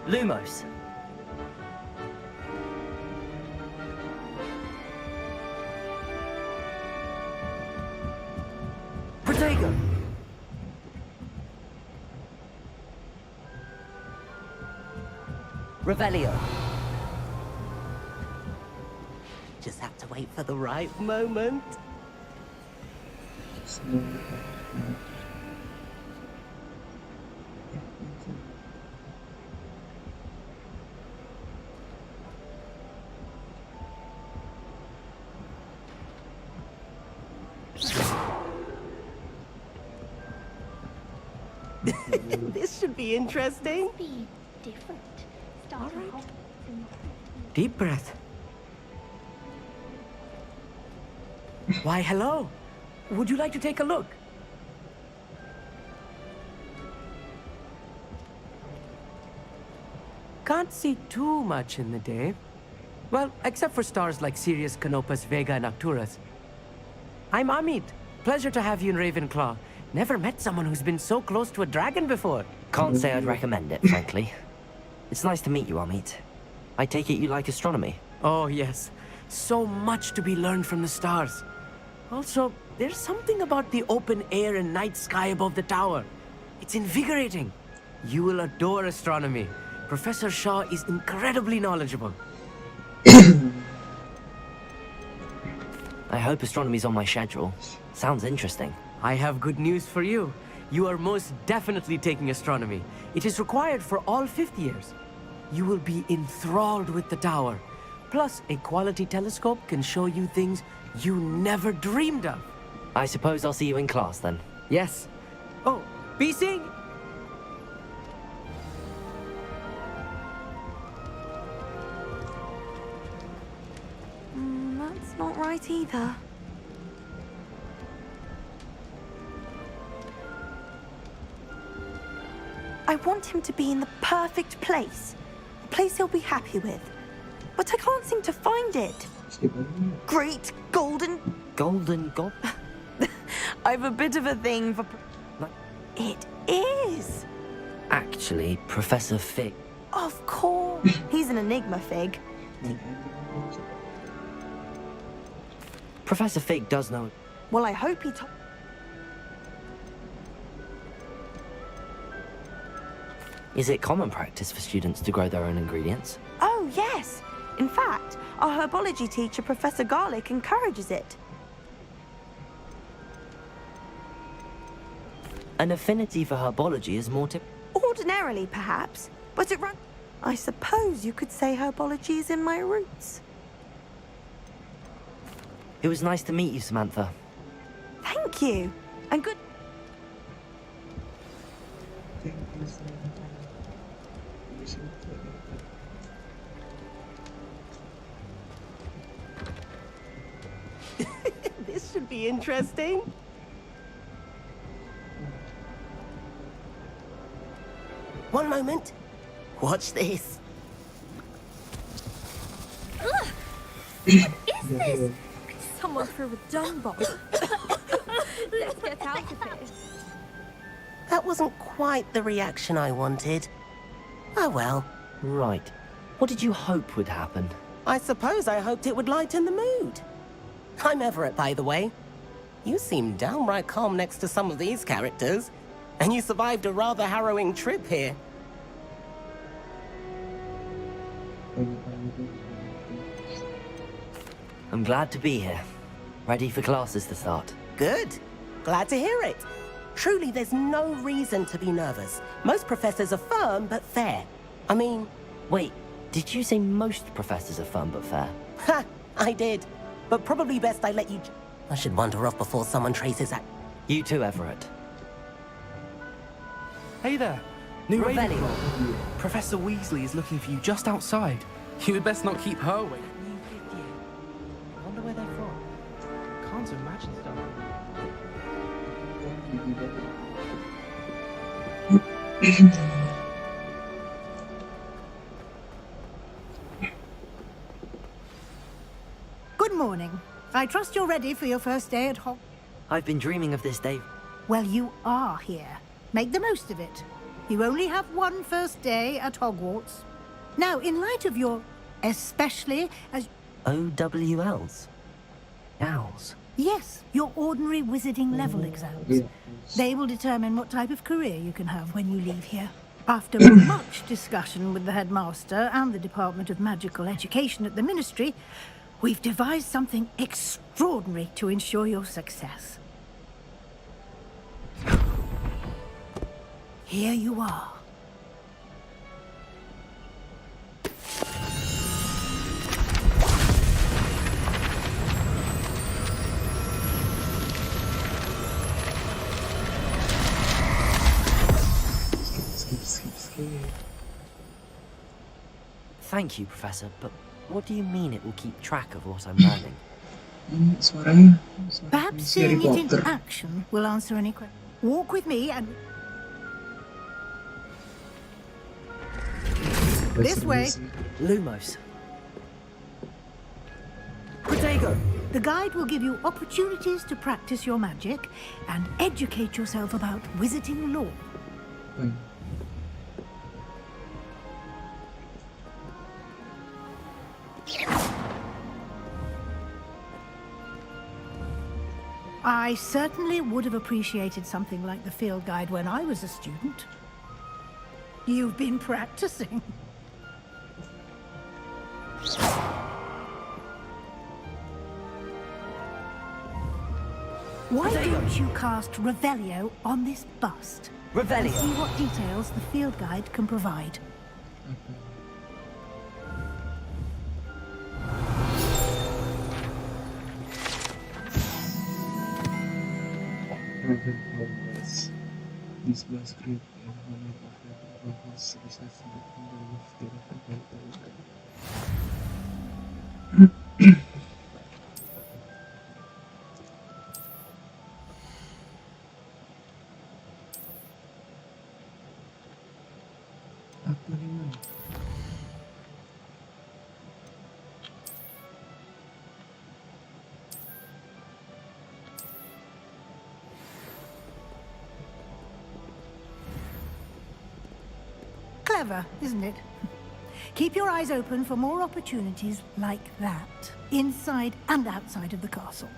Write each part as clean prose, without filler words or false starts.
Lumos. Protego. Revelio. Just have to wait for the right moment. This should be interesting. Be different. Start out. Deep breath. Why, hello. Would you like to take a look? Can't see too much in the day. Well, except for stars like Sirius, Canopus, Vega, and Arcturus. I'm Amit. Pleasure to have you in Ravenclaw. Never met someone who's been so close to a dragon before. Can't say I'd recommend it, frankly. It's nice to meet you, Amit. I take it you like astronomy? Oh, yes. So much to be learned from the stars. Also, there's something about the open air and night sky above the tower. It's invigorating. You will adore astronomy. Professor Shaw is incredibly knowledgeable. I hope astronomy's on my schedule. Sounds interesting. I have good news for you. You are most definitely taking astronomy. It is required for all 5th years. You will be enthralled with the tower. Plus, a quality telescope can show you things you never dreamed of. I suppose I'll see you in class then. Yes. Oh, BC? That's not right either. I want him to be in the perfect place. A place he'll be happy with. But I can't seem to find it. Great golden... Golden gold? I've a bit of a thing for... It is! Actually, Professor Fig... Of course. He's an enigma, Fig. Professor Fig does know... Well, I hope he told... Is it common practice for students to grow their own ingredients? Oh, yes. In fact, our herbology teacher, Professor Garlick, encourages it. An affinity for herbology is more Ordinarily, perhaps, but it runs... I suppose you could say herbology is in my roots. It was nice to meet you, Samantha. Thank you. And good... This should be interesting. One moment. Watch this. What is this? Someone threw a dung bomb. Let's get out of here. That wasn't quite the reaction I wanted. Oh well. Right. What did you hope would happen? I suppose I hoped it would lighten the mood. I'm Everett, by the way. You seem downright calm next to some of these characters. And you survived a rather harrowing trip here. I'm glad to be here. Ready for classes to start. Good. Glad to hear it. Truly, there's no reason to be nervous. Most professors are firm but fair. I mean... Wait, did you say most professors are fun but fair? Ha! I did. but probably best I let you... I should wander off before someone traces that. You too, Everett. Hey there. New Revelio. Ravenclaw. Professor Weasley is looking for you just outside. You had best not keep her waiting. I wonder where they're from. Can't imagine stuff. Good morning. I trust you're ready for your first day at Hogwarts. I've been dreaming of this day. Well, you are here. Make the most of it. You only have one first day at Hogwarts. Now, in light of your... especially as... OWLs? Owls? Yes, your ordinary wizarding level exams. They will determine what type of career you can have when you leave here. After much discussion with the headmaster and the Department of Magical Education at the Ministry, we've devised something extraordinary to ensure your success. Here you are. Thank you, Professor, but what do you mean it will keep track of what I'm learning? Suaranya Perhaps si Harry seeing it in Potter. action will answer any questions. Walk with me and... This way. Lumos. Protego! The guide will give you opportunities to practice your magic and educate yourself about wizarding lore. I certainly would have appreciated something like the field guide when I was a student. You've been practicing. Why don't you cast Revelio on this bust? And Revelio! see what details the field guide can provide. Hogwarts. This was great and honor of Hogwarts research the kingdom of the Ravenclaw. Apa nih, Man? Clever, isn't it? Keep your eyes open for more opportunities like that, inside and outside of the castle.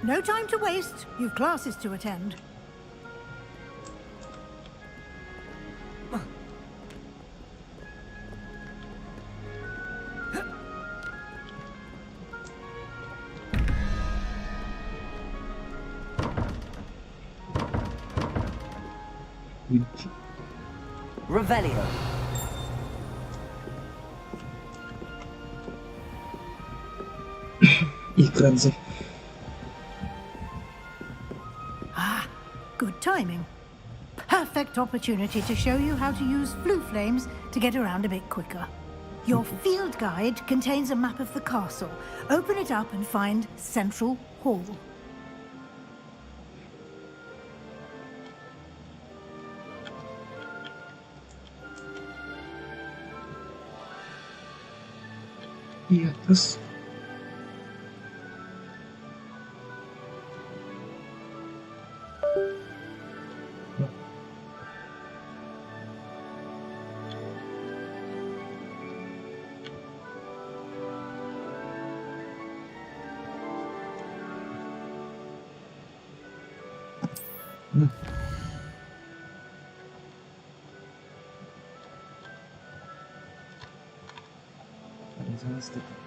No time to waste. You've classes to attend. Kunci. Revelio! Iklan sih. Good timing. Perfect opportunity to show you how to use flue flames to get around a bit quicker. Your field guide contains a map of the castle. Open it up and find Central Hall. Iya, terus ada salah sedikit.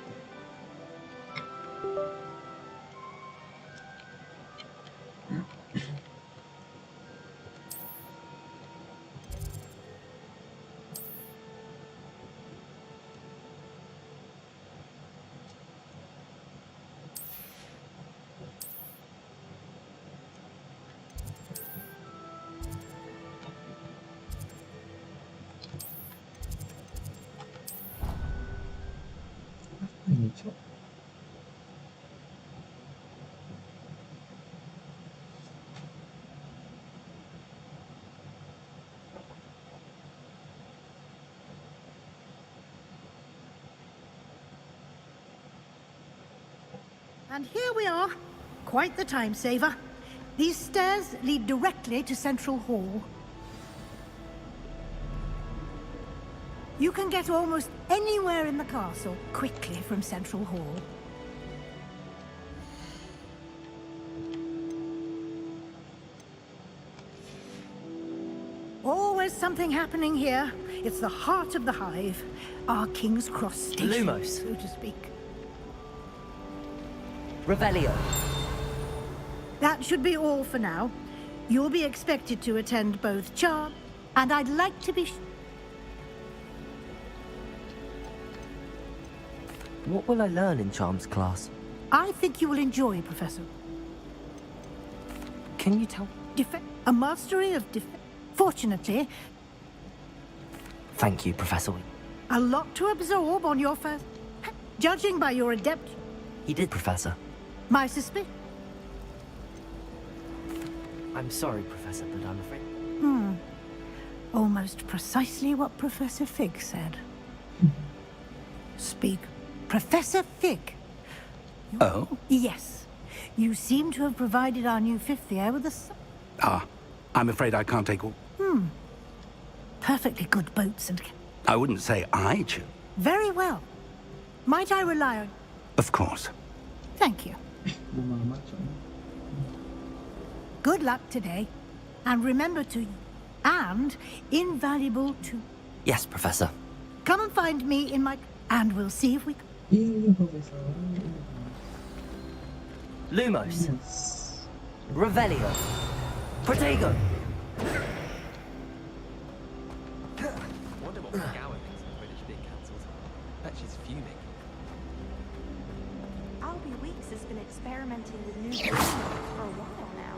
And here we are. Quite the time saver. These stairs lead directly to Central Hall. You can get almost anywhere in the castle quickly from Central Hall. Always something happening here. It's the heart of the hive. Our King's Cross station, Lumos. so to speak. Revelio. That should be all for now. You'll be expected to attend both charm, and I'd like to be... What will I learn in Charms class? I think you will enjoy, Professor. Can you tell? A mastery of Fortunately, Thank you, Professor. a lot to absorb on your first... Judging by your adept... He did, Professor. My suspicion... I'm sorry, Professor, but I'm afraid... Almost precisely what Professor Fig said. Speak. Professor Fig. Oh? Yes. You seem to have provided our new fifth year with a... I'm afraid I can't take all... Perfectly good boats and... I wouldn't say I choose. Very well. Might I rely on... Of course. Thank you. Good luck today. And remember to... And invaluable to... Yes, Professor. Come and find me in my... And we'll see if we... Iya, Profesor. Lumos. Yes. Revelio. Protego. Wonder what McGowan thinks of the British being cancelled. Bet she's fuming. Albie Weeks has been experimenting with new treatments for a while now.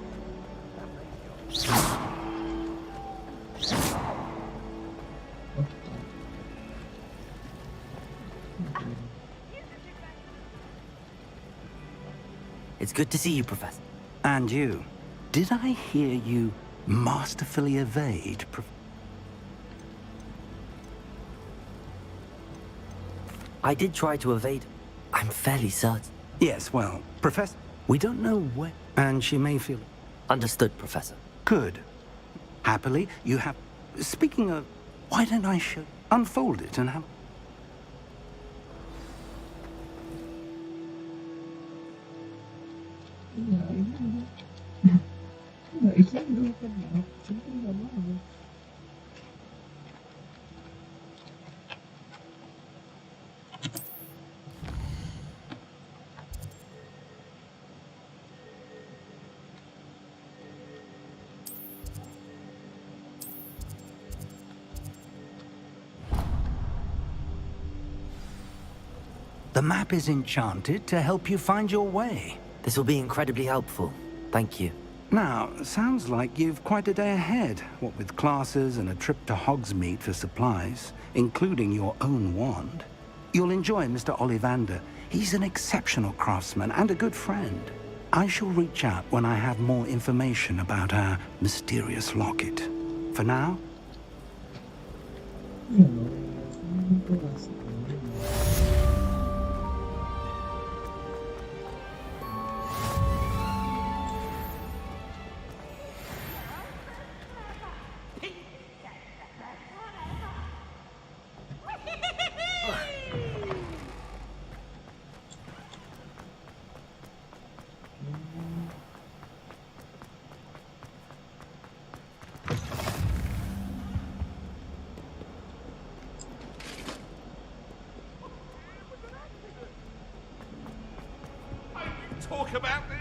It's good to see you, Professor. And you. Did I hear you masterfully evade... I did try to evade. I'm fairly certain. Yes, well, Professor, we don't know where... And she may feel... Understood, Professor. Good. Happily, you have... Speaking of... Why don't I show... Unfold it and have... Iya, ini. Nah, ini dulu kan maaf, cuma nggak mau. The map is enchanted to help you find your way. This will be incredibly helpful. Thank you. Now, sounds like you've quite a day ahead, what with classes and a trip to Hogsmeade for supplies, including your own wand. You'll enjoy Mr. Ollivander. He's an exceptional craftsman and a good friend. I shall reach out when I have more information about our mysterious locket. For now, Iya loh, ini tuh rasanya. Talk about this?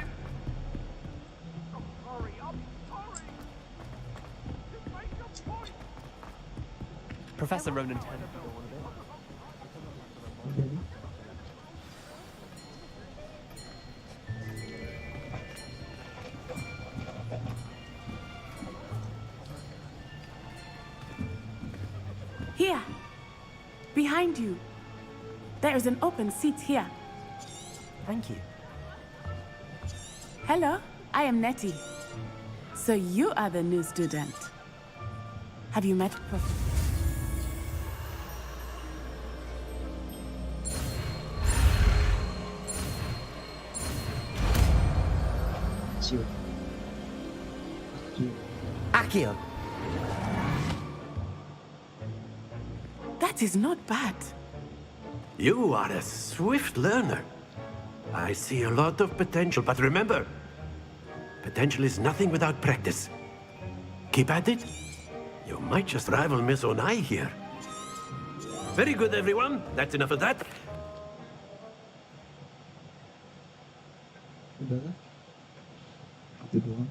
I'm sorry. Just make your point. Professor Ronan turned to go on a bit. Here, behind you. There is an open seat here. Thank you. Hello, I am Nettie. So you are the new student. Have you met Accio. Accio. That is not bad. You are a swift learner. I see a lot of potential, but remember, potential is nothing without practice. Keep at it. You might just rival Miss Onai here. Very good, everyone. That's enough of that. Udah lah. Itu doang.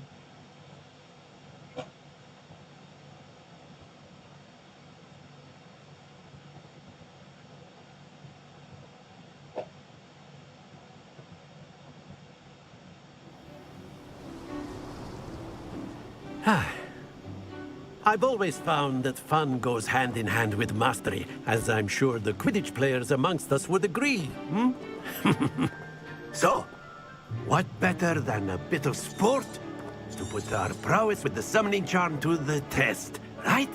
I've always found that fun goes hand in hand with mastery, as I'm sure the Quidditch players amongst us would agree. So, what better than a bit of sport to put our prowess with the summoning charm to the test, right?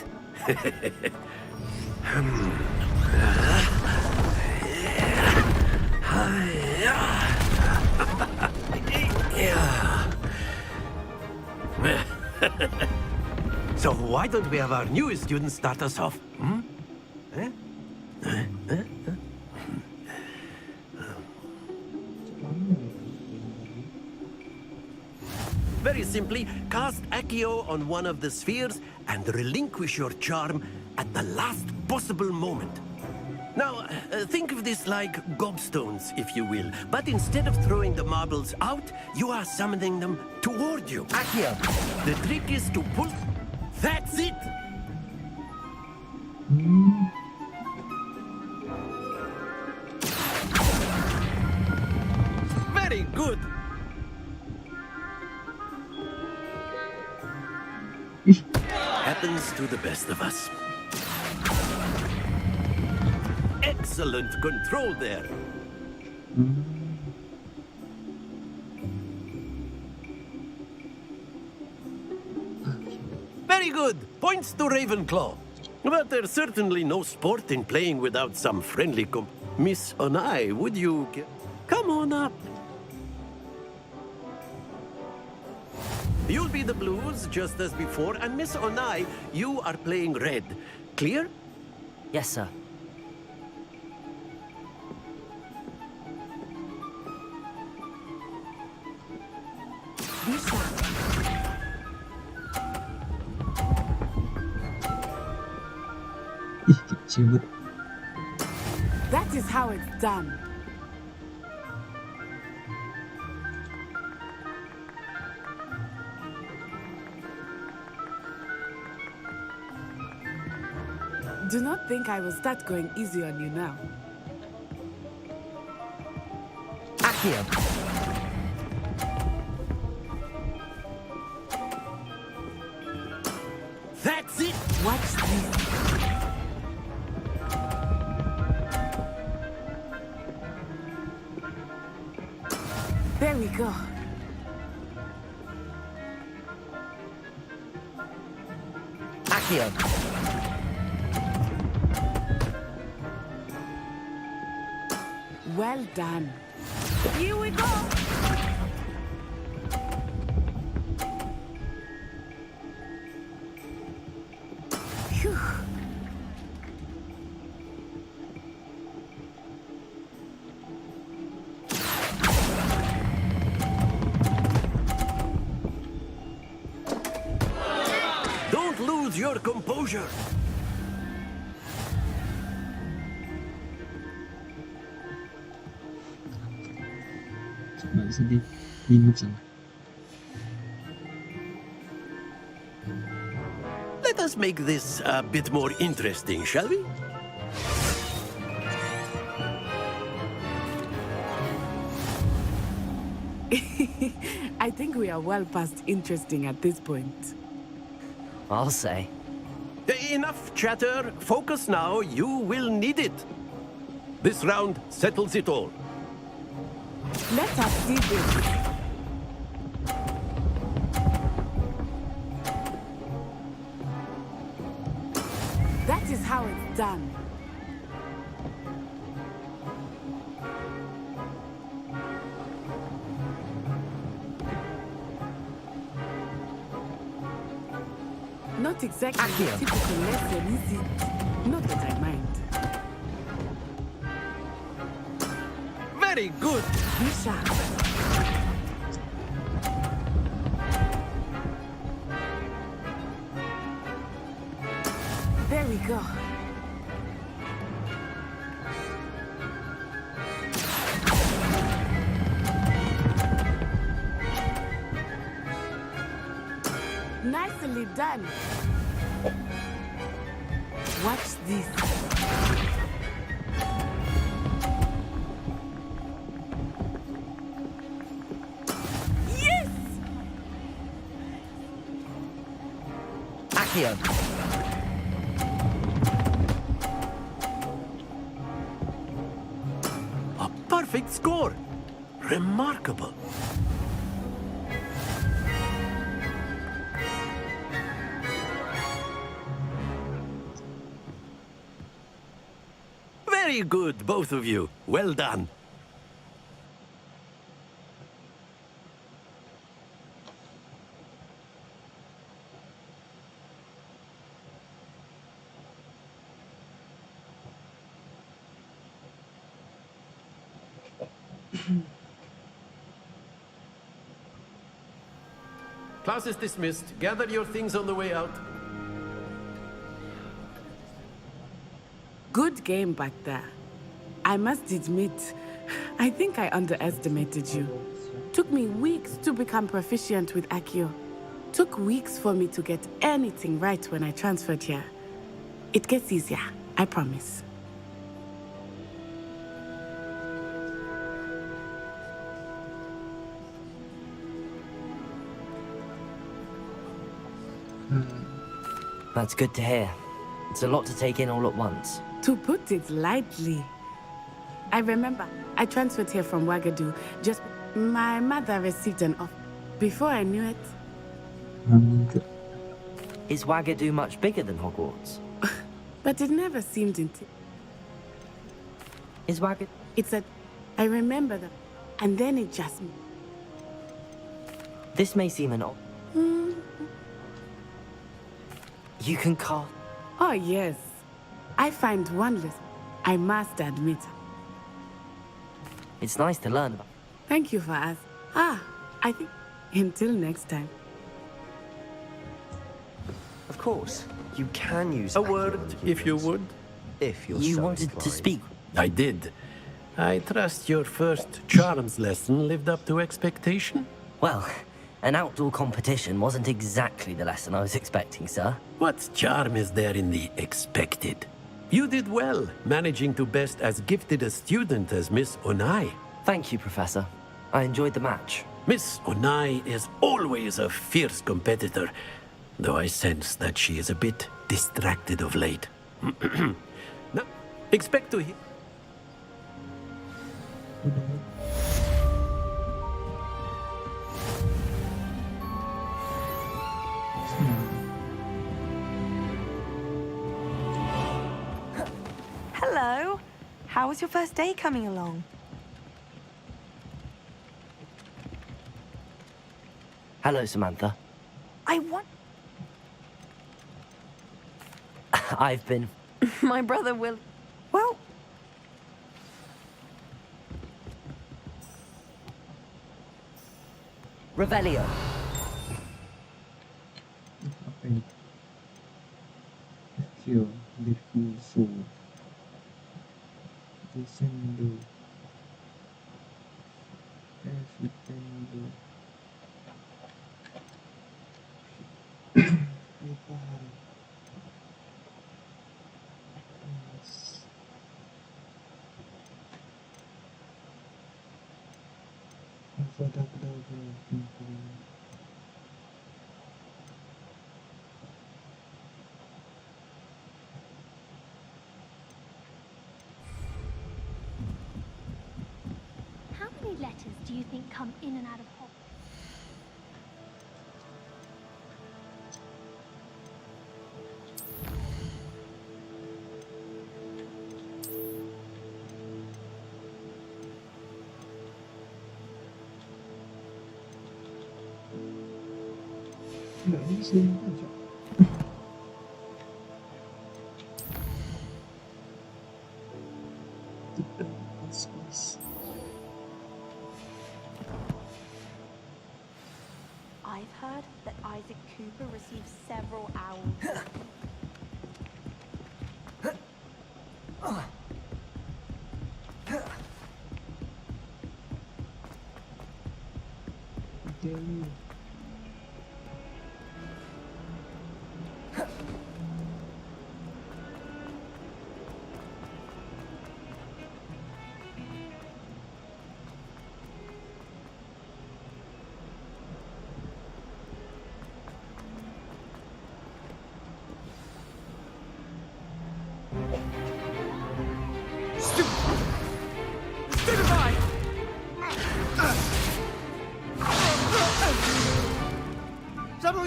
So why don't we have our newest student start us off? Very simply, cast Accio on one of the spheres and relinquish your charm at the last possible moment. Now, think of this like gobstones, if you will. But instead of throwing the marbles out, you are summoning them toward you. Accio. The trick is to pull... That's it! Very good! Happens to the best of us. Excellent control there. Very good. Points to Ravenclaw. But there's certainly no sport in playing without some friendly Miss Onai, would you... Come on up. You'll be the blues, just as before, and Miss Onai, you are playing red. Clear? Yes, sir. Ih, kecil banget. That is how it's done. Do not think I will start going easy on you now. Accio. That's it! Watch this. There we go. Accio. Well done. Here we go. Phew. Don't lose your composure. Nggak bisa diminum salah. Let us make this a bit more interesting, shall we? I think we are well past interesting at this point. I'll say. Enough chatter. Focus now. You will need it. This round settles it all. Let us see this. That is how it's done. Not exactly Accio. a typical lesson, is it? Not that I mind. Very good. Be sharp. There we go. Nicely done. Watch this. Yes! Accio. A perfect score. Remarkable. Very good, both of you. Well done. Class is dismissed. Gather your things on the way out. Good game back there. I must admit, I think I underestimated you. Took me weeks to become proficient with Accio. Took weeks for me to get anything right when I transferred here. It gets easier, I promise. That's good to hear. It's a lot to take in all at once. To put it lightly. I remember, I transferred here from Wagadu. Just my mother received an offer. Before I knew it, Is Wagadu much bigger than Hogwarts? but it never seemed into. Is Wagadu... It's a. I remember that, and then it just. This may seem an... You can cast... Oh yes, I find wonders. I must admit. It's nice to learn about. Thank you for asking. I think until next time. Of course, you can use A word, if you would. if you're You so wanted to inclined. speak. I did. I trust your first charms lesson lived up to expectation? Well, an outdoor competition wasn't exactly the lesson I was expecting, sir. What charm is there in the expected? You did well, managing to best as gifted a student as Miss Onai. Thank you, Professor. I enjoyed the match. Miss Onai is always a fierce competitor, though I sense that she is a bit distracted of late. Now, expect to hear... Hello. How was your first day coming along? Hello, Samantha. I want... I've been... My brother will... Well... Revelio. Apa ini? Accio, Diffuso, Descendo, Evitendo, Preparo, Avada Kedavra, Pimpin. How many letters do you think come in and out of Hogwarts? Nggak bisa aja.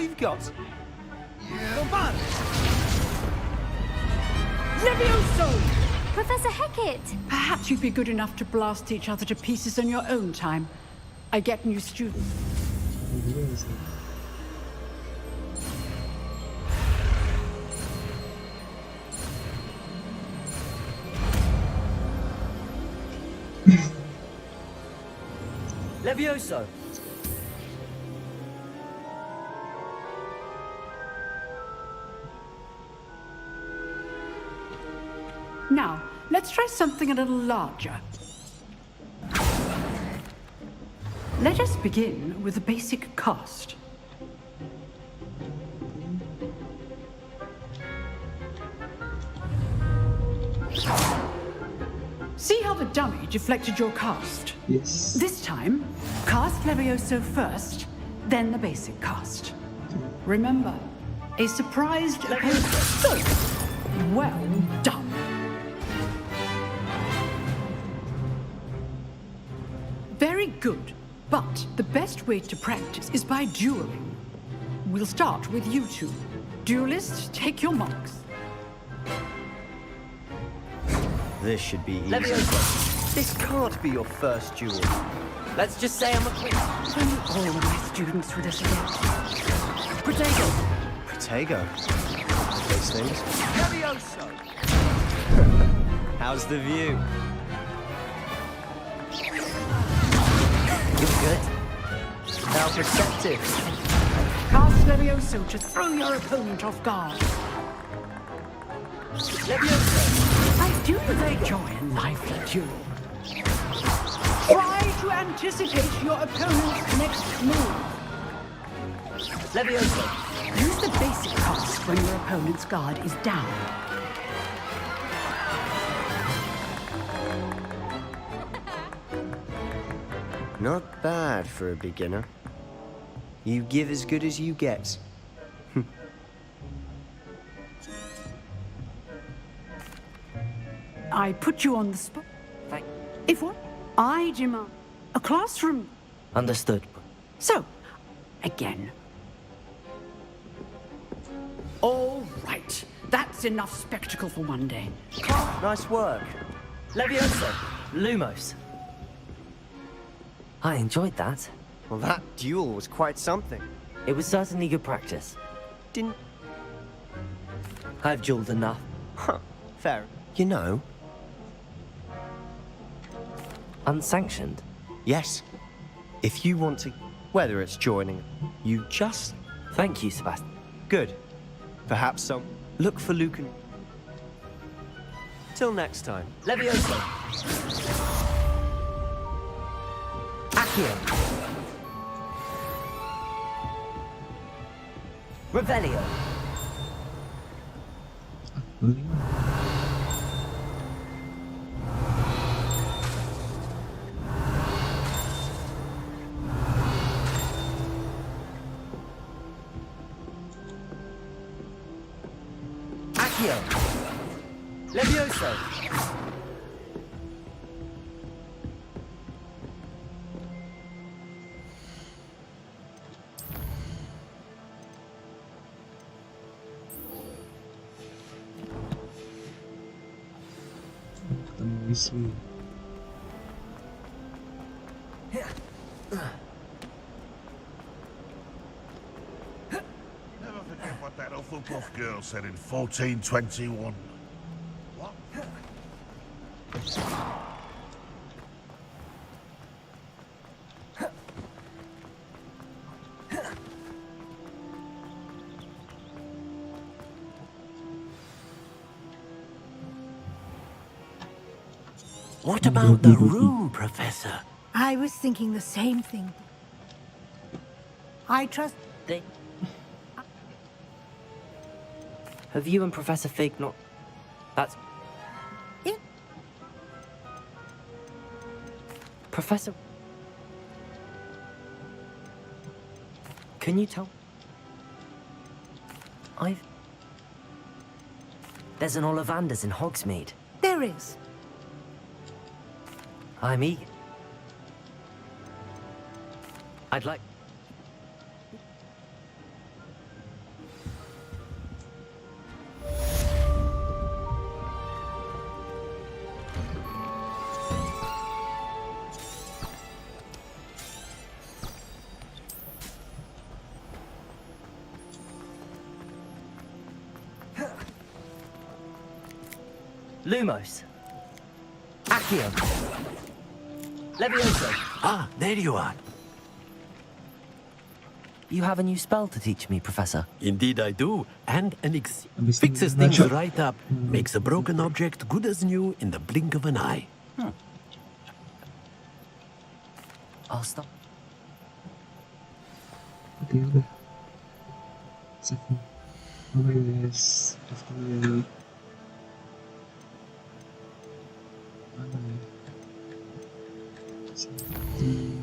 we've got. Levioso! Professor Hecat! Perhaps you'd be good enough to blast each other to pieces in your own time. I get new students. Levioso! Now, let's try something a little larger. Let us begin with the basic cast. See how the dummy deflected your cast? Yes. This time, cast Levioso first, then the basic cast. Remember, a surprised opponent. So, well done. Very good, but the best way to practice is by dueling. We'll start with you two. Duelists, take your marks. This should be easy. Levioso! This can't be your first duel. Let's just say I'm a quiz. Don't all my students with us again. Protego! Protego. Those things. Levioso! How's the view? You're good. How perceptive. Cast Levioso to throw your opponent off guard. Levioso! I do enjoy a lively duel. Try to anticipate your opponent's next move. Levioso! Use the basic cast when your opponent's guard is down. Not bad for a beginner. You give as good as you get. I put you on the spot. Thank If what? I demand a classroom. Understood. So, again. All right. That's enough spectacle for one day. Nice work. Levioso! Lumos! I enjoyed that. Well, that duel was quite something. It was certainly good practice. Didn't... I've dueled enough. Huh. Fair. You know... Unsanctioned? Yes. If you want to... Whether it's joining, you just... Thank you, Sebastian. Good. Perhaps some... Look for Luke and... Till next time. Levioso! Accio! Revelio! Accio! Levioso! Ketemu Weasley. Never forget what that Hufflepuff girl said in 1421. What? What about the room, Professor? I was thinking the same thing. I trust... Have you and Professor Fig not... That's... Yeah. Professor... Can you tell... There's an Ollivander's in Hogsmeade. There is. I'm eager. I'd like... Lumos. Accio. Levioso. Ah, there you are. You have a new spell to teach me, Professor. Indeed I do, and an Habis fixes ni things baca. right up, makes a broken object good as new in the blink of an eye. I'll stop. Oke, udah. Save. Bye guys. After mana ya? Save.